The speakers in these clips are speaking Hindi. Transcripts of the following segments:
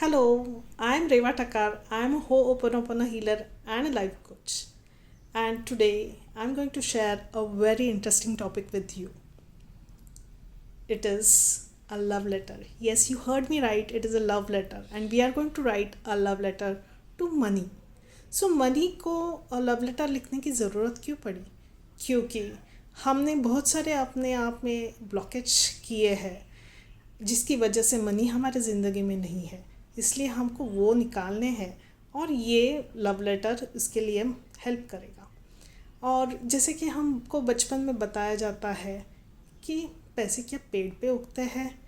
Hello, I'm Reva Takar. I'm a Ho'oponopono healer and a life coach. And today I'm going to share a very interesting topic with you. It is a love letter. Yes, you heard me right. It is a love letter. And we are going to write a love letter to money. So money को लव लेटर लिखने की ज़रूरत क्यों पड़ी? क्योंकि हमने बहुत सारे अपने आप में ब्लॉकेज किए हैं जिसकी वजह से मनी हमारे ज़िंदगी में नहीं है, इसलिए हमको वो निकालने हैं और ये लव लेटर इसके लिए हेल्प करेगा। और जैसे कि हमको बचपन में बताया जाता है कि पैसे क्या पेड़ पे उगते हैं,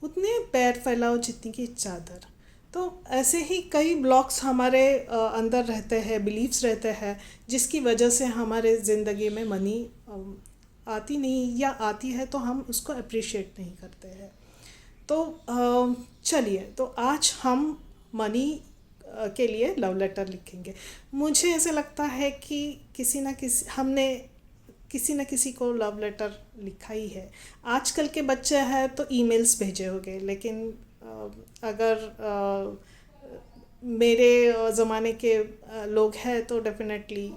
उतने पैर फैलाओ जितनी की चादर। तो ऐसे ही कई ब्लॉक्स हमारे अंदर रहते हैं, बिलीव्स रहते हैं, जिसकी वजह से हमारे ज़िंदगी में मनी आती नहीं, या आती है तो हम उसको अप्रिशिएट नहीं करते हैं। तो चलिए, तो आज हम मनी के लिए लव लेटर लिखेंगे। मुझे ऐसे लगता है कि किसी न किसी को लव लेटर लिखा ही है। आजकल के बच्चे हैं तो ईमेल्स भेजे होंगे, लेकिन अगर मेरे ज़माने के लोग हैं तो डेफिनेटली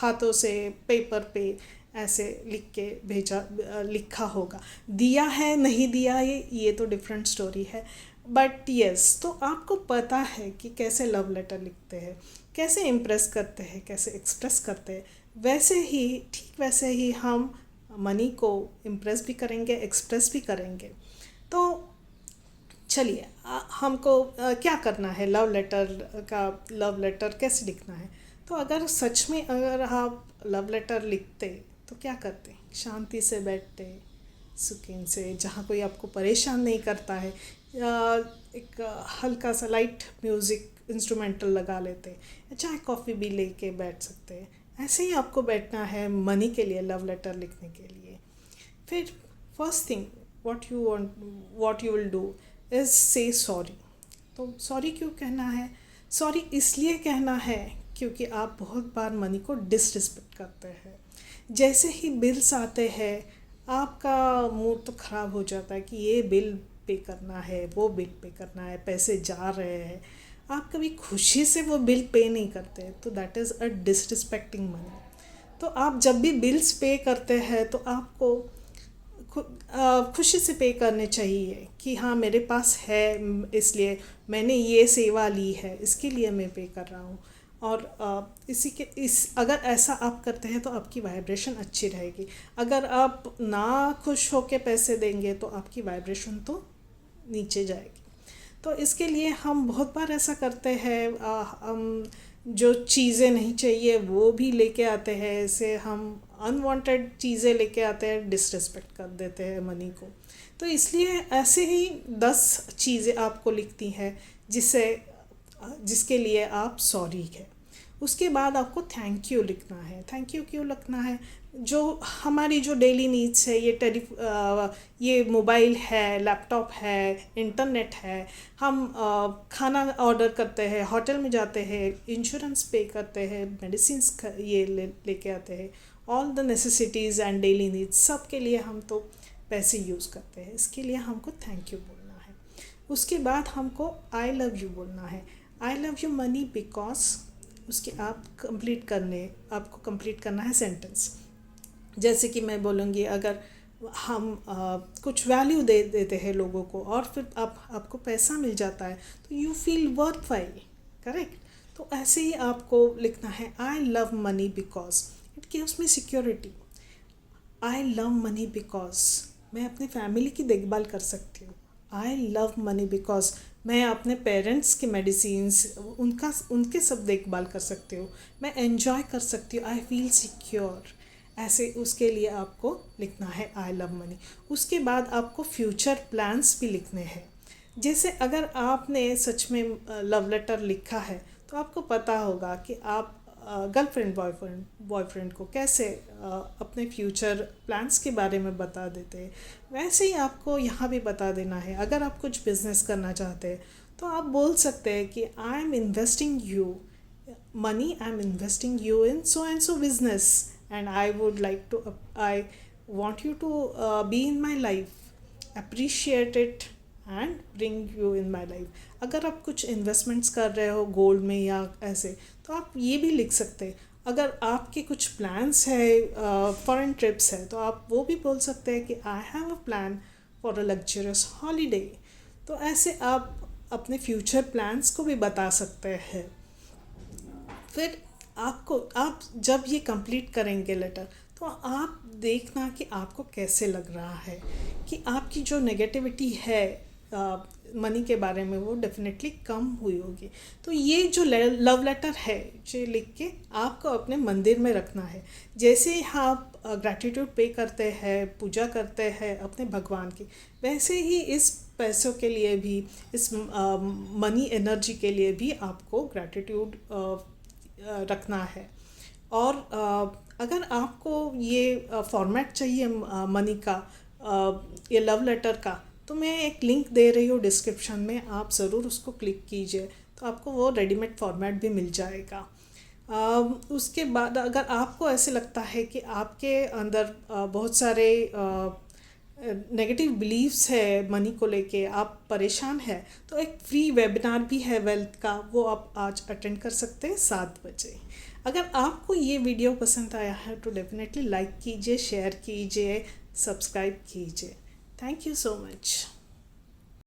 हाथों से पेपर पे ऐसे लिख के भेजा लिखा होगा। दिया है नहीं दिया ये तो डिफरेंट स्टोरी है। बट यस, तो आपको पता है कि कैसे लव लेटर लिखते हैं, कैसे इम्प्रेस करते हैं, कैसे एक्सप्रेस करते हैं। ठीक वैसे ही हम मनी को इम्प्रेस भी करेंगे, एक्सप्रेस भी करेंगे। तो चलिए, हमको क्या करना है, लव लेटर कैसे लिखना है। तो अगर सच में अगर आप लव लेटर लिखते तो क्या करते? शांति से बैठते, सुकून से, जहाँ कोई आपको परेशान नहीं करता है, एक हल्का सा लाइट म्यूज़िक इंस्ट्रूमेंटल लगा लेते, चाय कॉफ़ी भी लेके बैठ सकते हैं। ऐसे ही आपको बैठना है मनी के लिए लव लेटर लिखने के लिए। फिर first thing what you will do is से सॉरी। तो सॉरी क्यों कहना है? सॉरी इसलिए कहना है क्योंकि आप बहुत बार मनी को डिसरिस्पेक्ट करते हैं। जैसे ही बिल्स आते हैं आपका मूड तो ख़राब हो जाता है कि ये बिल पे करना है, वो बिल पे करना है, पैसे जा रहे हैं। आप कभी खुशी से वो बिल पे नहीं करते, तो that is a disrespecting money. तो आप जब भी बिल्स पे करते हैं तो आपको खुशी से पे करने चाहिए कि हाँ, मेरे पास है, इसलिए मैंने ये सेवा ली है, इसके लिए मैं पे कर रहा हूँ। और अगर ऐसा आप करते हैं तो आपकी वाइब्रेशन अच्छी रहेगी। अगर आप ना खुश होके पैसे देंगे तो आपकी वाइब्रेशन तो नीचे जाएगी। तो इसके लिए हम बहुत बार ऐसा करते हैं, हम जो चीज़ें नहीं चाहिए वो भी लेके आते हैं। ऐसे हम अनवांटेड चीज़ें लेके आते हैं, डिसरिस्पेक्ट कर देते हैं मनी को। तो इसलिए ऐसे ही 10 चीज़ें आपको लिखती हैं जिसके लिए आप सॉरी है। उसके बाद आपको थैंक यू लिखना है। थैंक यू क्यों लिखना है? जो हमारी जो डेली नीड्स है, ये मोबाइल है, लैपटॉप है, इंटरनेट है, हम खाना ऑर्डर करते हैं, होटल में जाते हैं, इंश्योरेंस पे करते हैं, मेडिसिन्स ये लेके आते हैं, all the necessities and daily needs, सब के लिए हम तो पैसे यूज़ करते हैं। इसके लिए हमको थैंक यू बोलना है। उसके बाद हमको आई लव यू बोलना है। I love you money because उसके आपको कंप्लीट करना है सेंटेंस। जैसे कि मैं बोलूँगी, अगर हम कुछ वैल्यू दे देते हैं लोगों को और फिर आपको पैसा मिल जाता है तो यू फील वर्थवाइल, करेक्ट? तो ऐसे ही आपको लिखना है, I love money because it gives me security. I love money because मैं अपनी फैमिली की देखभाल कर सकती हूँ। आई लव मनी बिकॉज मैं अपने पेरेंट्स के मेडिसिन्स उनके सब देखभाल कर सकती हूँ, मैं एन्जॉय कर सकती हूँ, आई फील सिक्योर। ऐसे उसके लिए आपको लिखना है आई लव मनी। उसके बाद आपको फ्यूचर प्लान्स भी लिखने हैं। जैसे अगर आपने सच में लव लेटर लिखा है तो आपको पता होगा कि आप गर्लफ्रेंड बॉयफ्रेंड को कैसे अपने फ्यूचर प्लान्स के बारे में बता देते हैं। वैसे ही आपको यहाँ भी बता देना है। अगर आप कुछ बिजनेस करना चाहते हैं तो आप बोल सकते हैं कि I am investing you money, I am investing you in so and so business, and I want you to be in my life, appreciate it, and bring you in my life. अगर आप कुछ इन्वेस्टमेंट्स कर रहे हो गोल्ड में या ऐसे, तो आप ये भी लिख सकते हैं। अगर आपके कुछ प्लान्स है, फॉरेन ट्रिप्स है, तो आप वो भी बोल सकते हैं कि I have a plan for a luxurious holiday. तो ऐसे आप अपने फ्यूचर प्लान्स को भी बता सकते हैं। फिर आप जब ये कंप्लीट करेंगे लेटर, तो आप देखना कि आपको कैसे लग रहा है, कि आपकी जो नेगेटिविटी है मनी के बारे में वो डेफिनेटली कम हुई होगी। तो ये जो लव लेटर है, जो लिख के आपको अपने मंदिर में रखना है। जैसे ही आप ग्रैटिट्यूड पे करते हैं, पूजा करते हैं अपने भगवान की, वैसे ही इस पैसों के लिए भी, इस मनी एनर्जी के लिए भी आपको ग्रैटिट्यूड रखना है। और अगर आपको ये फॉर्मेट चाहिए मनी का, ये लव लेटर का, तो मैं एक लिंक दे रही हूँ डिस्क्रिप्शन में, आप ज़रूर उसको क्लिक कीजिए, तो आपको वो रेडीमेड फॉर्मेट भी मिल जाएगा। उसके बाद अगर आपको ऐसे लगता है कि आपके अंदर बहुत सारे नेगेटिव बिलीव्स है मनी को लेके, आप परेशान हैं, तो एक फ्री वेबिनार भी है वेल्थ का, वो आप आज अटेंड कर सकते हैं 7 बजे। अगर आपको ये वीडियो पसंद आया है तो डेफिनेटली लाइक कीजिए, शेयर कीजिए, सब्सक्राइब कीजिए। Thank you so much.